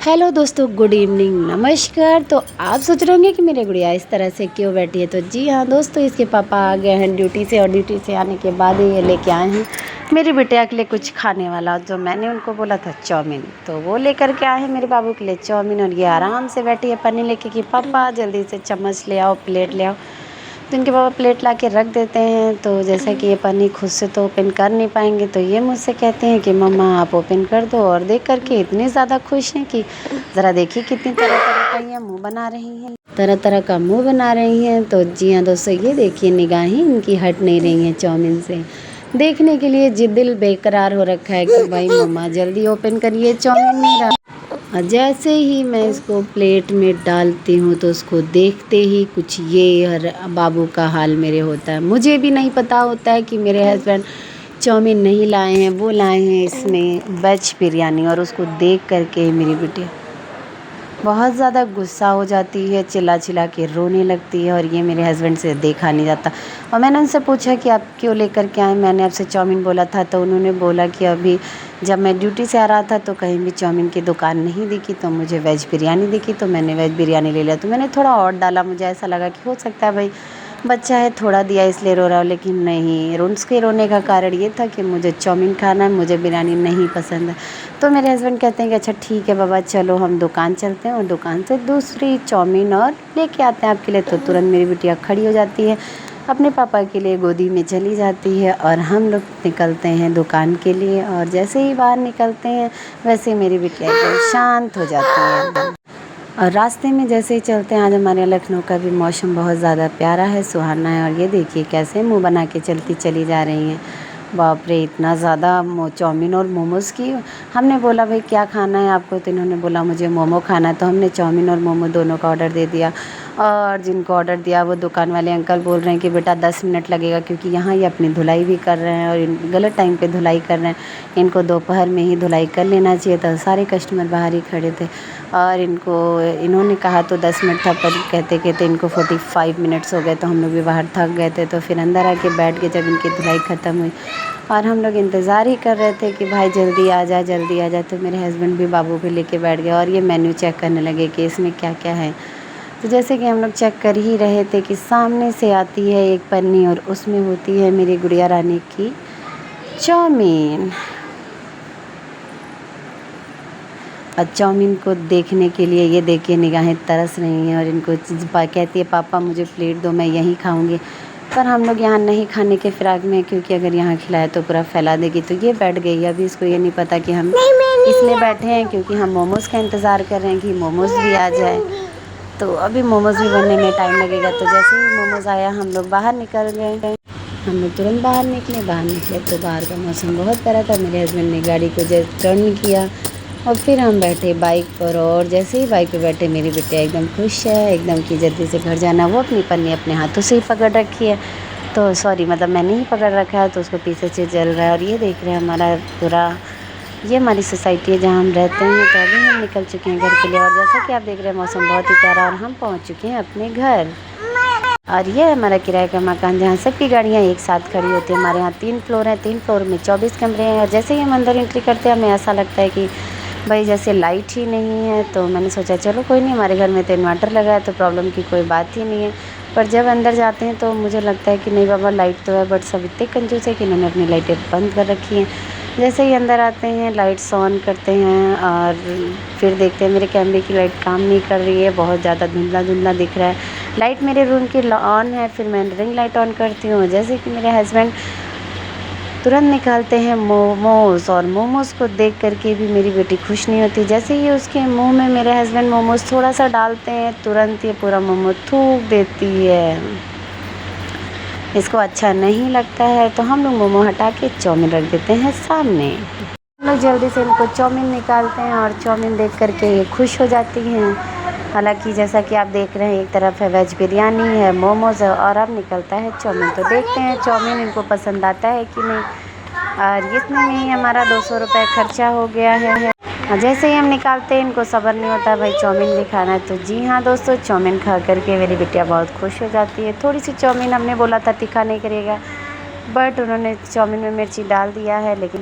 Hello दोस्तों, good evening, नमस्कार। तो आप सोच रहे होंगे कि मेरे गुड़िया इस तरह से क्यों बैठी है। तो जी हाँ दोस्तों, इसके पापा आ गए हैं ड्यूटी से और ड्यूटी से आने के बाद ये लेके आए हैं मेरी बिटिया के लिए कुछ खाने वाला। जो मैंने उनको बोला था चाउमीन, तो वो लेकर के आए हैं मेरे बाबू के लिए चाउमीन। और ये आराम से बैठी है पन्नी लेके कि पापा जल्दी से चम्मच ले आओ, प्लेट ले आओ। तो इनके पापा प्लेट ला के रख देते हैं। तो जैसा कि ये पन्नी खुद से तो ओपन कर नहीं पाएंगे, तो ये मुझसे कहते हैं कि मम्मा आप ओपन कर दो। और देख करके इतने ज़्यादा खुश हैं कि ज़रा देखिए कितनी तरह तरह का ये मुँह बना रही हैं, तरह तरह का मुँह बना रही हैं। तो जी हाँ दोस्तों, ये देखिए निगाहें इनकी हट नहीं रही हैं चाउमीन से। देखने के लिए जी दिल बेकरार हो रखा है कि भाई मम्मा जल्दी ओपन करिए चाउमीन मेरा। और जैसे ही मैं इसको प्लेट में डालती हूँ तो उसको देखते ही कुछ ये और बाबू का हाल मेरे होता है। मुझे भी नहीं पता होता है कि मेरे हस्बैंड चाउमीन नहीं लाए हैं, वो लाए हैं इसमें वेज बिरयानी। और उसको देख करके मेरी बेटी बहुत ज़्यादा गुस्सा हो जाती है, चिल्ला चिल्ला के रोने लगती है। और ये मेरे हस्बैंड से देखा नहीं जाता। और मैंने उनसे पूछा कि आप क्यों लेकर के आए, मैंने आपसे चाउमीन बोला था। तो उन्होंने बोला कि अभी जब मैं ड्यूटी से आ रहा था तो कहीं भी चाउमीन की दुकान नहीं दिखी, तो मुझे वेज बिरयानी दिखी, तो मैंने वेज बिरयानी ले लिया। तो मैंने थोड़ा और डाला, मुझे ऐसा लगा कि हो सकता है भाई बच्चा है थोड़ा दिया इसलिए रो रहा हो। लेकिन नहीं, उसके रोने का कारण ये था कि मुझे चाउमीन खाना है, मुझे बिरयानी नहीं पसंद है। तो मेरे हस्बैंड कहते हैं कि अच्छा ठीक है बाबा, चलो हम दुकान चलते हैं और दुकान से दूसरी चाउमीन और लेके आते हैं आपके लिए। तो तुरंत मेरी बिटिया खड़ी हो जाती है, अपने पापा के लिए गोदी में चली जाती है और हम लोग निकलते हैं दुकान के लिए। और जैसे ही बाहर निकलते हैं वैसे मेरी बिटिया एकदम शांत हो जाती है। और रास्ते में जैसे ही चलते हैं, आज हमारे लखनऊ का भी मौसम बहुत ज़्यादा प्यारा है, सुहाना है। और ये देखिए कैसे मुंह बना के चलती चली जा रही हैं। बाप रे, इतना ज़्यादा चाउमीन और मोमोज़ की। हमने बोला भाई क्या खाना है आपको, तो इन्होंने बोला मुझे मोमो खाना है। तो हमने चाउमीन और मोमो दोनों का ऑर्डर दे दिया। और जिनको ऑर्डर दिया वो दुकान वाले अंकल बोल रहे हैं कि बेटा 10 मिनट लगेगा, क्योंकि यहाँ ये अपनी धुलाई भी कर रहे हैं और गलत टाइम पे धुलाई कर रहे हैं। इनको दोपहर में ही धुलाई कर लेना चाहिए था। सारे कस्टमर बाहर ही खड़े थे और इन्होंने कहा तो 10 मिनट था, पर कहते कहते इनको 45 मिनट्स हो गए। तो हम लोग भी बाहर थक गए थे, तो फिर अंदर आके बैठ गए जब इनकी धुलाई ख़त्म हुई। और हम लोग इंतज़ार ही कर रहे थे कि भाई जल्दी आ जा, जल्दी आ जा। तो मेरे हस्बैंड भी बाबू को लेके बैठ गए और ये मेन्यू चेक करने लगे कि इसमें क्या क्या है। तो जैसे कि हम लोग चेक कर ही रहे थे कि सामने से आती है एक पन्नी और उसमें होती है मेरी गुड़िया रानी की चाउमीन। और चाउमीन को देखने के लिए ये देखिए निगाहें तरस रही हैं और इनको कहती है पापा मुझे प्लेट दो, मैं यहीं खाऊंगी। पर हम लोग यहाँ नहीं खाने के फिराक में, क्योंकि अगर यहाँ खिलाए तो पूरा फैला देगी। तो ये बैठ गई। अभी इसको ये नहीं पता कि हम इसलिए बैठे हैं क्योंकि हम मोमोज़ का इंतज़ार कर रहे हैं कि मोमोज़ भी आ जाए। तो अभी मोमोज़ भी बनने में टाइम लगेगा। तो जैसे ही मोमोज़ आया हम लोग बाहर निकल गए। हम लोग तुरंत बाहर निकले तो बाहर का मौसम बहुत प्यारा था। मेरे हस्बैंड ने गाड़ी को जस्ट टर्न किया और फिर हम बैठे बाइक पर। और जैसे ही बाइक पे बैठे मेरी बेटिया एकदम खुश है, एकदम कि जल्दी से घर जाना। वो अपनी पन्नी अपने हाथों से ही पकड़ रखी है, तो सॉरी मतलब मैंने ही पकड़ रखा है, तो उसको पीछे से जल रहा है। और ये देख रहे हैं हमारा पूरा, ये हमारी सोसाइटी है जहाँ हम रहते हैं। तो अभी हम निकल चुके हैं घर के लिए और जैसा कि आप देख रहे हैं मौसम बहुत ही प्यारा और हम पहुँच चुके हैं अपने घर। और ये हमारा किराए का मकान जहाँ सबकी गाड़ियाँ एक साथ खड़ी होती है। हमारे यहाँ 3 फ्लोर हैं, 3 फ्लोर में 24 कमरे हैं। और जैसे ही हम अंदर एंट्री करते हैं हमें ऐसा लगता है कि भाई जैसे लाइट ही नहीं है। तो मैंने सोचा चलो कोई नहीं, हमारे घर में तो इन्वर्टर लगा है तो प्रॉब्लम की कोई बात ही नहीं है। पर जब अंदर जाते हैं तो मुझे लगता है कि नहीं बाबा लाइट तो है, बट सब इतने कंजूस है कि इन्होंने अपनी लाइटें बंद कर रखी हैं। जैसे ही अंदर आते हैं लाइट्स ऑन करते हैं और फिर देखते हैं मेरे कैमरे की लाइट काम नहीं कर रही है, बहुत ज़्यादा धुंधला धुंधला दिख रहा है। लाइट मेरे रूम की ऑन है, फिर मैं रिंग लाइट ऑन करती हूँ। जैसे कि मेरे हस्बैंड तुरंत निकालते हैं मोमोज़ और मोमोज़ को देख करके भी मेरी बेटी खुश नहीं होती। जैसे ही उसके मुंह में मेरे हस्बैंड मोमोज़ थोड़ा सा डालते हैं तुरंत ये पूरा मोमो थूक देती है। इसको अच्छा नहीं लगता है तो हम लोग मोमो हटा के चाउमीन रख देते हैं सामने। हम लोग जल्दी से इनको चाउमीन निकालते हैं और चाउमीन देख करके ये खुश हो जाती हैं। हालांकि जैसा कि आप देख रहे हैं एक तरफ है वेज बिरयानी है, मोमोज़ है और अब निकलता है चाउमीन। तो देखते हैं चाउमीन इनको पसंद आता है कि नहीं। और इसमें ही हमारा 200 रुपये खर्चा हो गया है। और जैसे ही हम निकालते हैं इनको सब्र नहीं होता भाई चाउमीन भी खाना है। तो जी हाँ दोस्तों, चाउमीन खा करके मेरी बिटिया बहुत खुश हो जाती है। थोड़ी सी चाउमीन हमने बोला था तीखा नहीं करेगा, बट उन्होंने चाउमीन में मिर्ची डाल दिया है, लेकिन